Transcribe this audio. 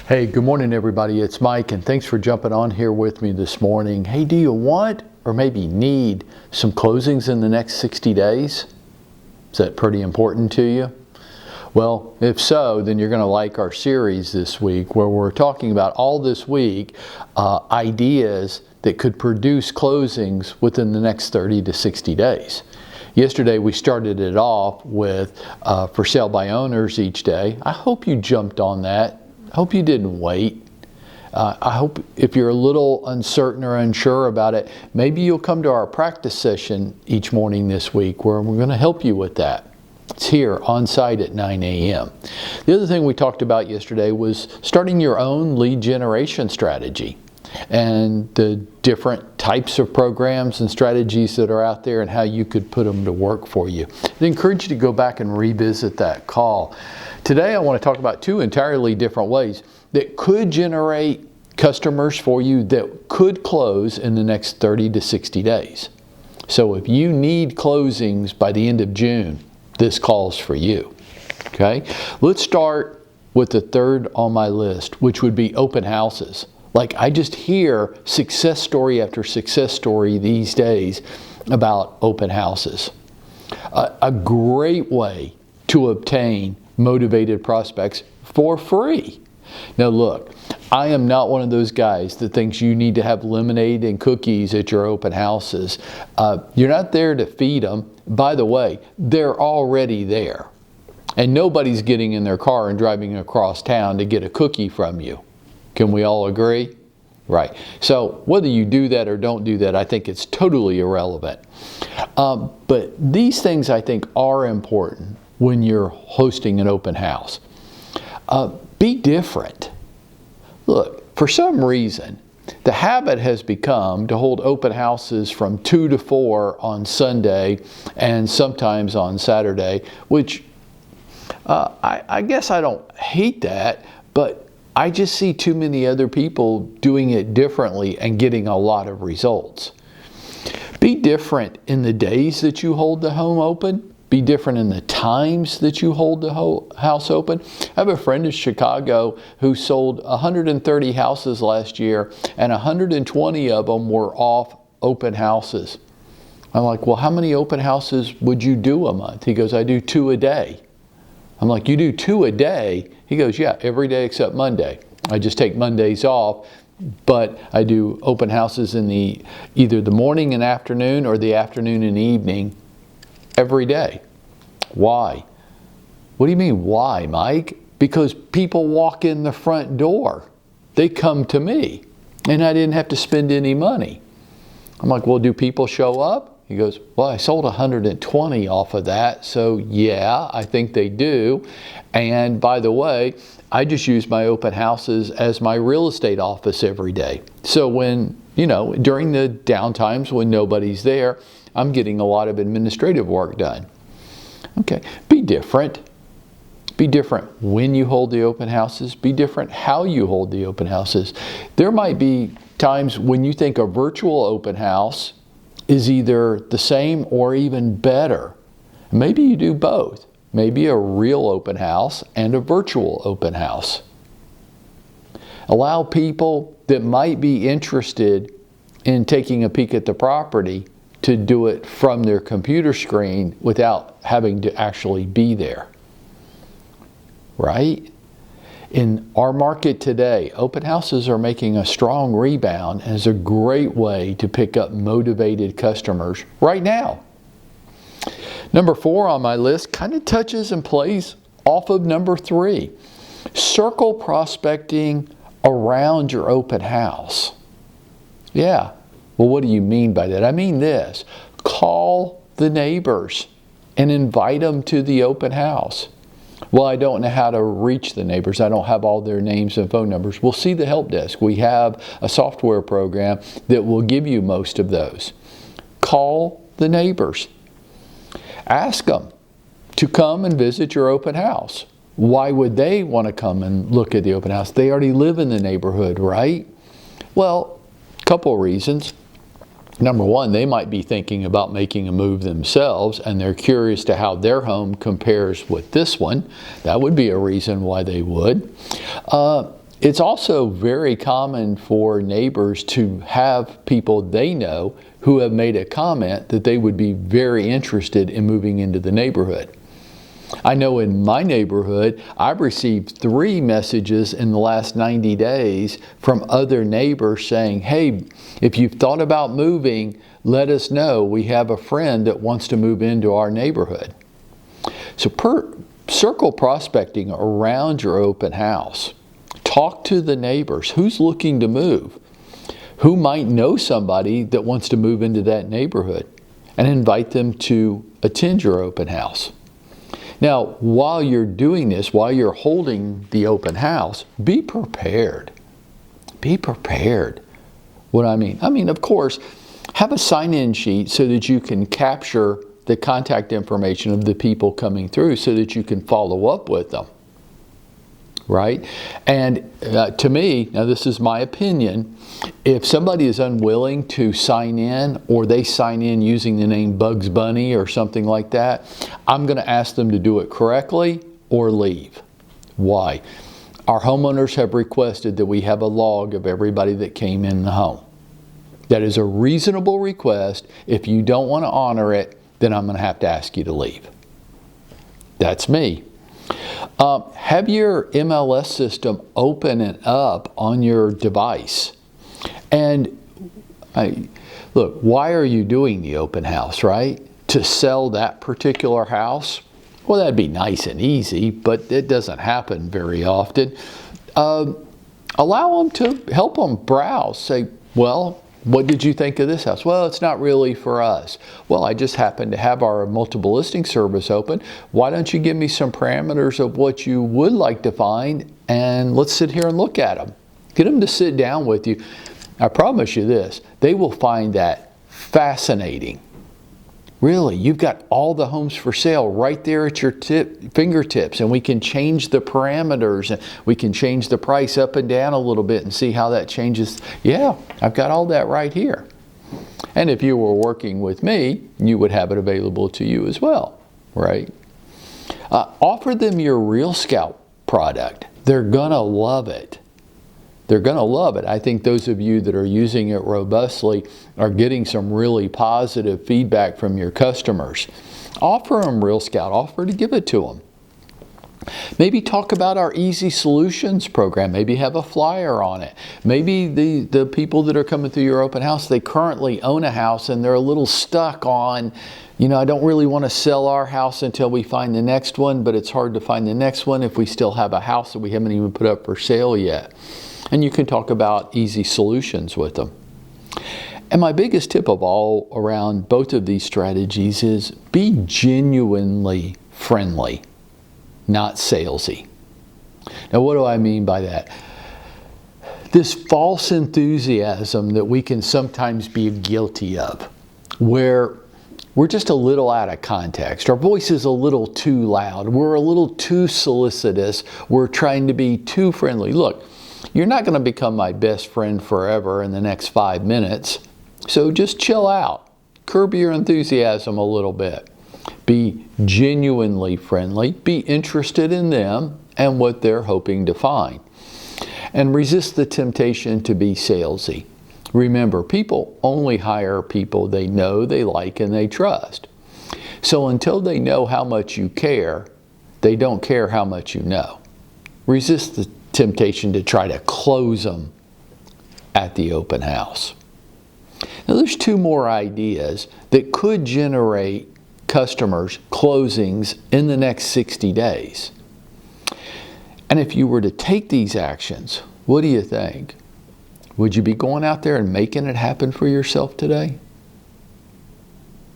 Hey, good morning everybody. It's Mike and thanks for jumping on here with me this morning. Hey, do you want or maybe need some closings in the next 60 days? Is that pretty important to you? Well, if so, then you're going to like our series this week where we're talking about all this week ideas that could produce closings within the next 30 to 60 days. Yesterday we started it off with for sale by owners each day. I hope you jumped on that. I hope you didn't wait. I hope if you're a little uncertain or unsure about it, maybe you'll come to our practice session each morning this week where we're going to help you with that. It's here on site at 9 a.m. The other thing we talked about yesterday was starting your own lead generation strategy and the different types of programs and strategies that are out there and how you could put them to work for you. I encourage you to go back and revisit that call. Today I want to talk about two entirely different ways that could generate customers for you that could close in the next 30 to 60 days. So if you need closings by the end of June, this call's for you. Okay? Let's start with the third on my list, which would be open houses. Like, I just hear success story after success story these days about open houses. A great way to obtain motivated prospects for free. Now look, I am not one of those guys that thinks you need to have lemonade and cookies at your open houses. You're not there to feed them. By the way, they're already there. And nobody's getting in their car and driving across town to get a cookie from you. Can we all agree? Right. So whether you do that or don't do that, I think it's totally irrelevant. But these things I think are important when you're hosting an open house. Be different. Look, for some reason, the habit has become to hold open houses from 2 to 4 on Sunday and sometimes on Saturday, which I guess I don't hate that, but I just see too many other people doing it differently and getting a lot of results. Be different in the days that you hold the home open. Be different in the times that you hold the house open. I have a friend in Chicago who sold 130 houses last year, and 120 of them were off open houses. I'm like, well, how many open houses would you do a month? He goes, I do 2 a day. I'm like, you do 2 a day? He goes, yeah, every day except Monday. I just take Mondays off, but I do open houses in either the morning and afternoon or the afternoon and evening every day. Why? What do you mean, why, Mike? Because people walk in the front door. They come to me, and I didn't have to spend any money. I'm like, well, do people show up? He goes, well, I sold 120 off of that, so yeah, I think they do. And by the way, I just use my open houses as my real estate office every day. So when, during the downtimes when nobody's there, I'm getting a lot of administrative work done. Okay, be different. Be different when you hold the open houses. Be different how you hold the open houses. There might be times when you think a virtual open house is either the same or even better. Maybe you do both. Maybe a real open house and a virtual open house. Allow people that might be interested in taking a peek at the property to do it from their computer screen without having to actually be there. Right? In our market today, open houses are making a strong rebound and is a great way to pick up motivated customers right now. Number 4 on my list kind of touches and plays off of number 3. Circle prospecting around your open house. Yeah. Well, what do you mean by that? I mean this. Call the neighbors and invite them to the open house. Well, I don't know how to reach the neighbors. I don't have all their names and phone numbers. We'll see the help desk. We have a software program that will give you most of those. Call the neighbors. Ask them to come and visit your open house. Why would they want to come and look at the open house? They already live in the neighborhood, right? Well, a couple of reasons. Number 1, they might be thinking about making a move themselves and they're curious to how their home compares with this one. That would be a reason why they would. It's also very common for neighbors to have people they know who have made a comment that they would be very interested in moving into the neighborhood. I know in my neighborhood, I've received 3 messages in the last 90 days from other neighbors saying, hey, if you've thought about moving, let us know. We have a friend that wants to move into our neighborhood. So circle prospecting around your open house. Talk to the neighbors. Who's looking to move? Who might know somebody that wants to move into that neighborhood? And invite them to attend your open house. Now, while you're doing this, while you're holding the open house, be prepared. Be prepared. What I mean, of course, have a sign-in sheet so that you can capture the contact information of the people coming through so that you can follow up with them. Right? And to me, now this is my opinion, if somebody is unwilling to sign in, or they sign in using the name Bugs Bunny or something like that, I'm going to ask them to do it correctly or leave. Why? Our homeowners have requested that we have a log of everybody that came in the home. That is a reasonable request. If you don't want to honor it, then I'm going to have to ask you to leave. That's me. Have your MLS system open and up on your device. And look, why are you doing the open house, right? To sell that particular house? Well, that'd be nice and easy, but it doesn't happen very often. Allow them to help them browse. Say, well, what did you think of this house? Well, it's not really for us. Well, I just happen to have our multiple listing service open. Why don't you give me some parameters of what you would like to find, and let's sit here and look at them. Get them to sit down with you. I promise you this, they will find that fascinating. Really, you've got all the homes for sale right there at your fingertips, and we can change the parameters, and we can change the price up and down a little bit and see how that changes. Yeah, I've got all that right here. And if you were working with me, you would have it available to you as well, right? Offer them your Real Scout product. They're gonna love it. They're going to love it. I think those of you that are using it robustly are getting some really positive feedback from your customers. Offer them Real Scout. Offer to give it to them. Maybe talk about our Easy Solutions program. Maybe have a flyer on it. Maybe the people that are coming through your open house, they currently own a house and they're a little stuck on, you know, I don't really want to sell our house until we find the next one, but it's hard to find the next one if we still have a house that we haven't even put up for sale yet. And you can talk about Easy Solutions with them. And my biggest tip of all around both of these strategies is be genuinely friendly, not salesy. Now, what do I mean by that? This false enthusiasm that we can sometimes be guilty of, where we're just a little out of context. Our voice is a little too loud. We're a little too solicitous. We're trying to be too friendly. Look, you're not going to become my best friend forever in the next 5 minutes. So just chill out. Curb your enthusiasm a little bit. Be genuinely friendly. Be interested in them and what they're hoping to find. And resist the temptation to be salesy. Remember, people only hire people they know, they like, and they trust. So until they know how much you care, they don't care how much you know. Resist the temptation to try to close them at the open house. Now, there's 2 more ideas that could generate customers closings in the next 60 days. And if you were to take these actions, what do you think? Would you be going out there and making it happen for yourself today?